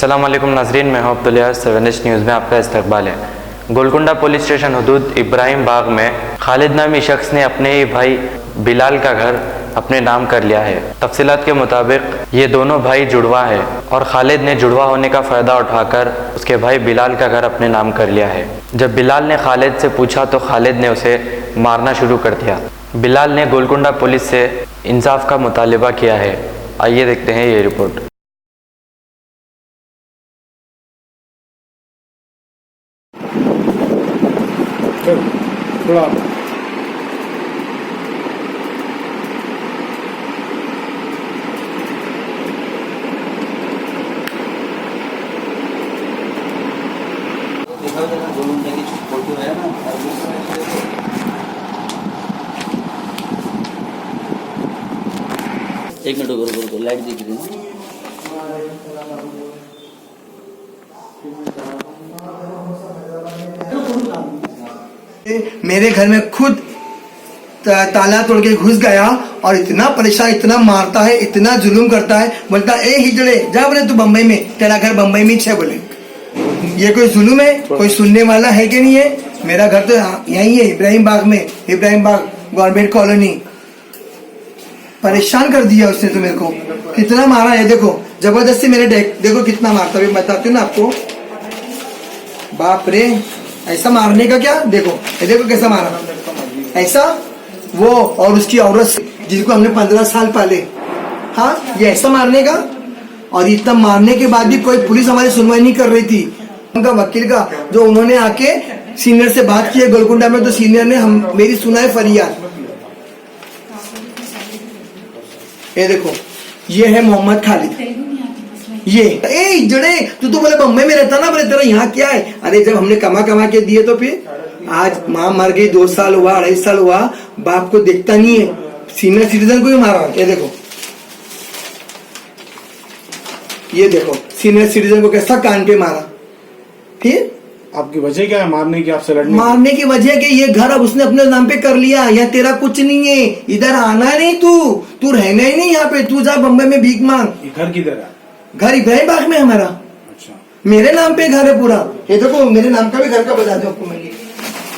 अस्सलाम वालेकुम नाजरीन, मैं हूं अब्दुल 7 न्यूज़ में आपका इस्तकबाल है। गोलकुंडा पुलिस स्टेशन हदूद इब्राहिम बाग में खालिद नामी शख्स ने अपने ही भाई बिलाल का घर अपने नाम कर लिया है। तफसीलात के मुताबिक ये दोनों भाई जुड़वा है और खालिद ने जुड़वा होने का फ़ायदा उठाकर उसके भाई बिलाल का घर अपने नाम कर लिया है। जब बिलाल ने खालिद से पूछा तो खालिद ने उसे मारना शुरू कर दिया। बिलाल ने गोलकुंडा पुलिस से इंसाफ का मुतालिबा किया है। आइए देखते हैं ये रिपोर्ट। थोड़ा फोटो है ना, एक मिनट रुको, लाइट दिख रही है। मेरे घर में खुद ताला तोड़ के घुस गया और इतना परेशान, इतना मारता है, इतना जुल्म करता है। बोलता ए हिजड़े जा, बोले तू बम्बई में, तेरा घर बम्बई में छे। बोले ये कोई जुल्म है? कोई सुनने वाला है कि नहीं है? मेरा घर तो यही है, इब्राहिम बाग में, इब्राहिम बाग गवर्नमेंट कॉलोनी। परेशान कर दिया उसने तो मेरे को, कितना मारा है। देखो जबरदस्ती मेरे देखो कितना मारता है, बताती हूँ ना आपको। बाप रे, ऐसा मारने का क्या? देखो ये देखो कैसा मारा, ऐसा वो और उसकी औरत जिसको हमने 15 साल पाले, हाँ ये ऐसा मारने का। और इतना मारने के बाद भी कोई पुलिस हमारी सुनवाई नहीं कर रही थी। उनका वकील का जो उन्होंने आके सीनियर से बात की है गोलकुंडा में, तो सीनियर ने मेरी सुनाई फरियाद। ये देखो ये है मोहम्मद खालिद। ये ए जड़े तू बोले बम्बई में रहता ना, बोले तेरा यहाँ क्या है? अरे जब हमने कमा के दिए तो फिर आज माँ मर गई, 2 साल हुआ, 2.5 साल हुआ, बाप को देखता नहीं है। सीनियर सिटीजन को भी मारा। ये देखो सीनियर सिटीजन को कैसा कान पे मारा। फिर आपकी वजह क्या है मारने की, आपसे लड़ने मारने की वजह कि ये घर अब उसने अपने नाम पे कर लिया, यहाँ तेरा कुछ नहीं है, इधर आना नहीं, तू रहना ही नहीं यहाँ पे, तू जा बम्बई में भीख मांग। ये घर किधर है? घर इब्राहिम बाग में हमारा। अच्छा, मेरे नाम पे घर है पूरा। ये देखो मेरे नाम का भी घर का बता दो आपको। मैंने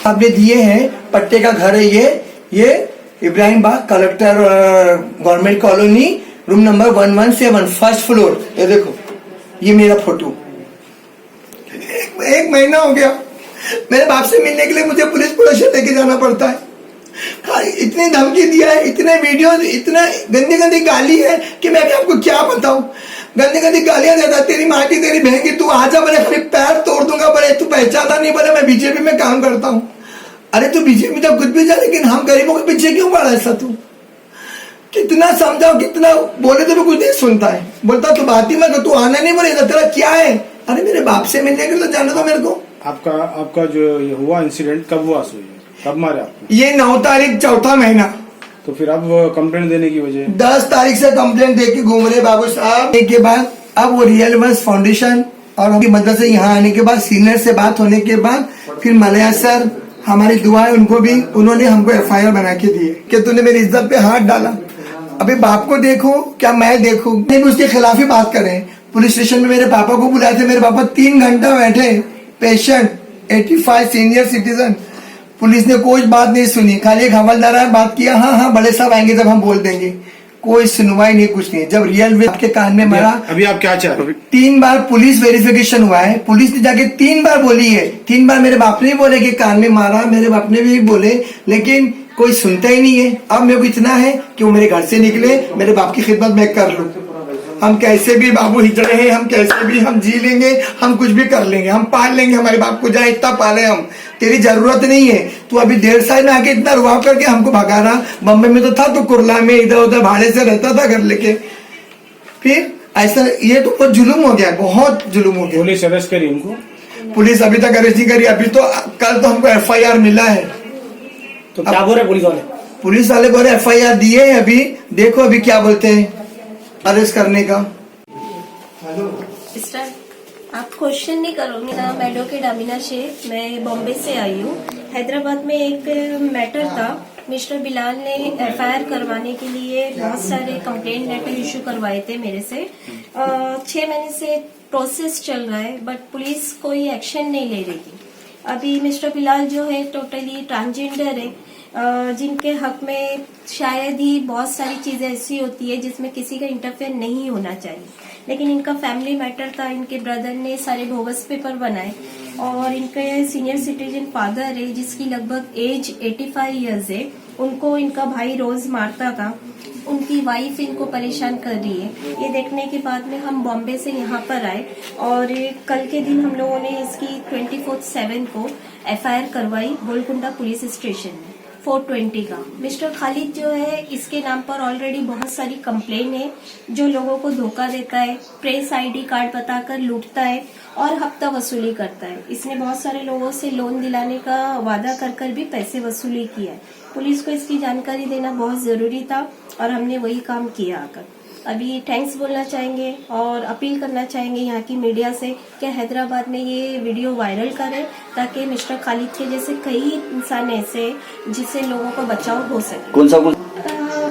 आपने दिए हैं, पट्टे का घर है ये Ibrahim Bagh collector government colony, room number 117, first floor. ये देखो ये मेरा फोटो। एक महीना हो गया मेरे बाप से मिलने के लिए मुझे पुलिस स्टेशन लेके जाना पड़ता है। इतनी धमकी दिया है, इतने वीडियो, इतना गंदी गाली है कि मैं भी आपको क्या बताऊं। गंदी गालियां देता, तेरी माँ की, तेरी बहन की, तू आजा, बोले खाली पैर तोड़ दूंगा, बोले तू पहचाना नहीं, बोले मैं बीजेपी में काम करता हूँ। अरे तू बीजेपी तो कुछ भी जा, लेकिन हम गरीबों के पीछे क्यों पड़ा ऐसा? तू कितना समझाओ, कितना बोले तो भी कुछ नहीं सुनता है। बोलता तू बात ही मत, तू आना नहीं, बोले तेरा क्या है? अरे मेरे बाप से मिलने के लिए जाने दो मेरे को। आपका जो ये हुआ इंसिडेंट कब हुआ? कब मारे आपको? ये 9 तारीख 4था महीना। तो फिर अब कंप्लेंट देने की वजह? 10 तारीख से कंप्लेंट दे के घूम रहे बाबू साहब। के बाद अब वो रियल वंस फाउंडेशन और उनकी मदद से यहाँ आने के बाद, सीनियर से बात होने के बाद, फिर मलया सर हमारी दुआ है उनको भी, उन्होंने हमको FIR बना के दिए कि तूने मेरी इज्जत पे हाथ डाला। अभी बाप को देखो क्या मैं देखूं? नहीं भी उसके खिलाफ ही बात करें। पुलिस स्टेशन में मेरे पापा को बुलाए थे, मेरे पापा 3 घंटा बैठे, पेशेंट 85 सीनियर सिटीजन। पुलिस ने कोई बात नहीं सुनी, खाली एक हवलदार बात किया, हाँ बड़े साहब आएंगे जब हम बोल देंगे। कोई सुनवाई नहीं, कुछ नहीं। जब रियल वे आपके कान में मारा, अभी आप क्या चाह रहे हो? 3 बार पुलिस वेरिफिकेशन हुआ है, पुलिस ने जाके 3 बार बोली है। 3 बार मेरे बाप ने बोले कि कान में मारा, मेरे बाप ने भी बोले, लेकिन कोई सुनता ही नहीं है। अब मेरे को इतना है कि वो मेरे घर से निकले, मेरे बाप की खिदमत मैं कर लूं। हम कैसे भी बाबू हिजड़े हैं, हम कैसे भी हम जी लेंगे, हम कुछ भी कर लेंगे, हम पाल लेंगे हमारे बाप को, जहाँ इतना पाले हम। तेरी जरूरत नहीं है, तू अभी 1.5 साल में आके इतना रुआव करके हमको भगा रहा। बम्बई में तो था, तो कुरला में इधर उधर भाड़े से रहता था घर लेके। फिर ऐसा ये तो बहुत जुलूम हो गया, बहुत जुलूम हो गया। पुलिस अरेस्ट करी उनको? पुलिस अभी तक अरेस्ट नहीं करी। अभी तो कल तो हमको FIR मिला है। तो क्या बोल रहे पुलिस वाले? पुलिस वाले बोले FIR दिए है, अभी देखो अभी क्या बोलते हैं अरेस्ट करने का। आप क्वेश्चन नहीं करोगे ना। मैं एडवोकेट अमीना शेख, मैं बॉम्बे से आई हूँ। हैदराबाद में एक मैटर था, मिस्टर बिलाल ने FIR करवाने के लिए बहुत सारे कंप्लेंट लेटर इशू करवाए थे मेरे से। 6 महीने से प्रोसेस चल रहा है, बट पुलिस कोई एक्शन नहीं ले रही थी। अभी मिस्टर बिलाल जो है टोटली ट्रांसजेंडर है, जिनके हक में शायद ही बहुत सारी चीजें ऐसी होती है जिसमें किसी का इंटरफेयर नहीं होना चाहिए, लेकिन इनका फैमिली मैटर था। इनके ब्रदर ने सारे बोगस पेपर बनाए और इनके सीनियर सिटीजन फादर है जिसकी लगभग एज 85 इयर्स है, उनको इनका भाई रोज मारता था। उनकी वाइफ इनको परेशान कर रही है। ये देखने के बाद में हम बॉम्बे से यहाँ पर आए और कल के दिन हम लोगों ने इसकी 24/7 को FIR करवाई गोलकुंडा पुलिस स्टेशन में 420 का। मिस्टर खालिद जो है इसके नाम पर ऑलरेडी बहुत सारी कंप्लेन है, जो लोगों को धोखा देता है, प्रेस ID कार्ड बताकर लूटता है और हफ्ता वसूली करता है। इसने बहुत सारे लोगों से लोन दिलाने का वादा कर भी पैसे वसूली किया है। पुलिस को इसकी जानकारी देना बहुत जरूरी था और हमने वही काम किया आकर। अभी थैंक्स बोलना चाहेंगे और अपील करना चाहेंगे यहाँ की मीडिया से कि हैदराबाद में ये वीडियो वायरल करें ताकि मिस्टर खालिद के जैसे कई इंसान ऐसे जिससे लोगों को बचाव हो सके। कौन सा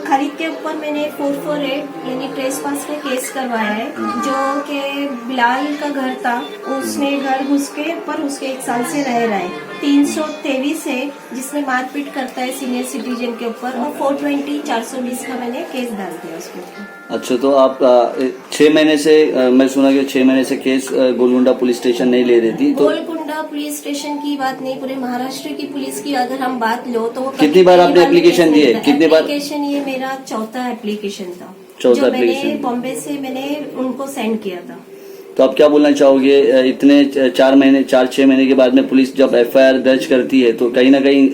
खालिद के ऊपर मैंने 448 यानी ट्रेसपास का केस करवाया है, जो कि बिलाल का घर था, उसने घर घुस के पर उसके 1 साल से रह रहा है। 323 है जिसमें मारपीट करता है सीनियर सिटीजन के ऊपर, और 420 420 का मैंने केस डाल दिया उसके ऊपर। अच्छा, तो आप 6 महीने से मैं सुना कि 6 महीने से केस गोलकुंडा पुलिस स्टेशन नहीं ले रही थी। तो गोलकुंडा पुलिस स्टेशन की बात नहीं, पूरे महाराष्ट्र की पुलिस की अगर हम बात लो तो वो कितनी बार आपने एप्लीकेशन दी है? कितनी बार? एप्लीकेशन ये मेरा चौथा एप्लीकेशन था, चौथा जो मैंने application। बॉम्बे से मैंने उनको सेंड किया था। तो आप क्या बोलना चाहोगे? इतने 4-6 महीने के बाद में पुलिस जब FIR दर्ज करती है तो कहीं ना कहीं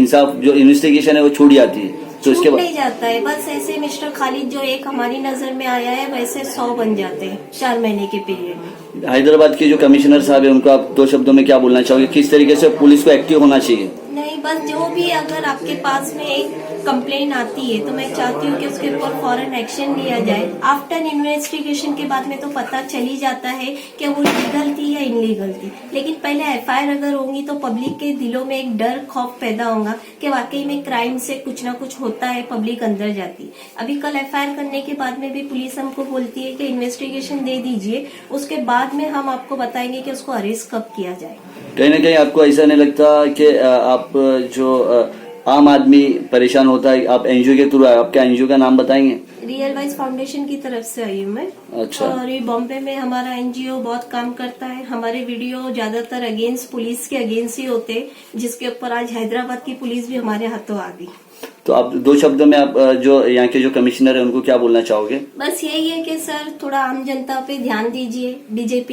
इंसाफ जो इन्वेस्टिगेशन है वो छूट जाती है, तो इसके नहीं जाता है। बस ऐसे मिस्टर खालिद जो एक हमारी नजर में आया है वैसे 100 बन जाते हैं 4 महीने के पीरियड में। हैदराबाद के जो कमिश्नर साहब है उनको आप 2 शब्दों में क्या बोलना चाहोगे? किस तरीके से पुलिस को एक्टिव होना चाहिए? नहीं, बस जो भी अगर आपके पास में एक कंप्लेन आती है तो मैं चाहती हूँ कि उसके ऊपर फौरन एक्शन लिया जाए। आफ्टर इन्वेस्टिगेशन के बाद में तो पता चल ही जाता है कि वो लीगल थी या इनलीगल थी, लेकिन पहले FIR अगर होंगी तो पब्लिक के दिलों में एक डर खौफ पैदा होगा कि वाकई में क्राइम से कुछ ना कुछ होता है, पब्लिक अंदर जाती। अभी कल FIR करने के बाद में भी पुलिस हमको बोलती है कि इन्वेस्टिगेशन दे दीजिए, उसके बाद में हम आपको बताएंगे कि उसको अरेस्ट कब किया जाए। कहीं ना कहीं आपको ऐसा नहीं लगता कि आप जो आम आदमी परेशान होता है, आप NGO के थ्रू, आपके NGO का नाम बताएंगे? रियल वाइज फाउंडेशन की तरफ से आई हूँ मैं। अच्छा। और ये बॉम्बे में हमारा NGO बहुत काम करता है। हमारे वीडियो ज्यादातर अगेंस्ट पुलिस के अगेंस्ट ही होते, जिसके ऊपर आज हैदराबाद की पुलिस भी हमारे हाथों आ गई। तो आप 2 शब्दों में आप जो यहाँ के जो कमिश्नर है उनको क्या बोलना चाहोगे? बस यही है कि सर थोड़ा आम जनता पे ध्यान दीजिए। BJP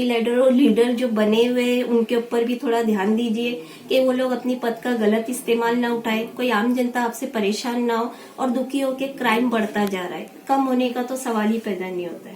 लीडर जो बने हुए हैं उनके ऊपर भी थोड़ा ध्यान दीजिए कि वो लोग अपनी पद का गलत इस्तेमाल ना उठाए, कोई आम जनता आपसे परेशान ना हो और दुखी हो के क्राइम बढ़ता जा रहा है। कम होने का तो सवाल ही पैदा नहीं होता है।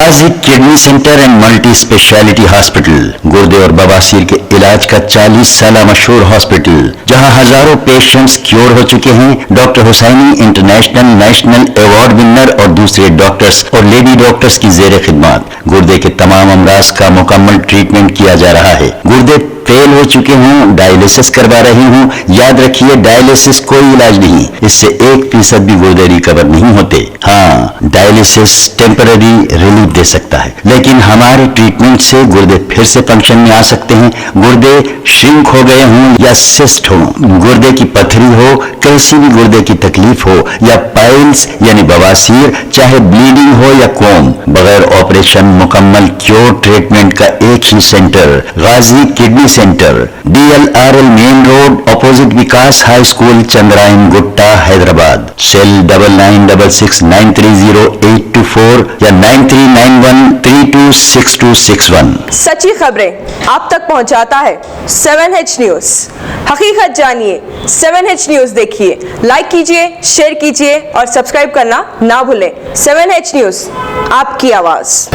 आजिक kidney centre and multi speciality hospital, गुर्दे और बवासीर के इलाज का 40 साल मशहूर हॉस्पिटल, जहां हजारों पेशेंट्स क्योर हो चुके हैं। Doctor Husaini international national award winner और दूसरे डॉक्टर्स और लेडी डॉक्टर्स की जेर खिदमत गुर्दे के तमाम अमराज का मुकम्मल ट्रीटमेंट किया जा रहा है। गुर्दे फेल हो चुके हों, डायलिसिस करवा रही हूं, याद रखिए डायलिसिस कोई इलाज नहीं, इससे 1% भी गुर्दे रिकवर नहीं होते। हाँ, डायलिसिस टेम्पररी रिलीफ दे सकता है, लेकिन हमारे ट्रीटमेंट से गुर्दे फिर से फंक्शन में आ सकते हैं। गुर्दे श्रिंक हो गए हों या सिस्ट हो, गुर्दे की पथरी हो, कैसी भी गुर्दे की तकलीफ हो या पाइल्स यानी बवासीर, चाहे ब्लीडिंग हो या कोम, बगैर ऑपरेशन मुकम्मल क्योर ट्रीटमेंट का एक ही centre, Ghazi kidney centre, DLRL main road opposite Vikas high school, Chandrayan Gutta, Hyderabad. Cell 9966930824 या 9391326261। सच्ची खबरें आप तक पहुंचाता है 7H न्यूज। हकीकत जानिए, 7H न्यूज देखिए, लाइक कीजिए, शेयर कीजिए और सब्सक्राइब करना ना भूलें। 7H न्यूज, आपकी आवाज।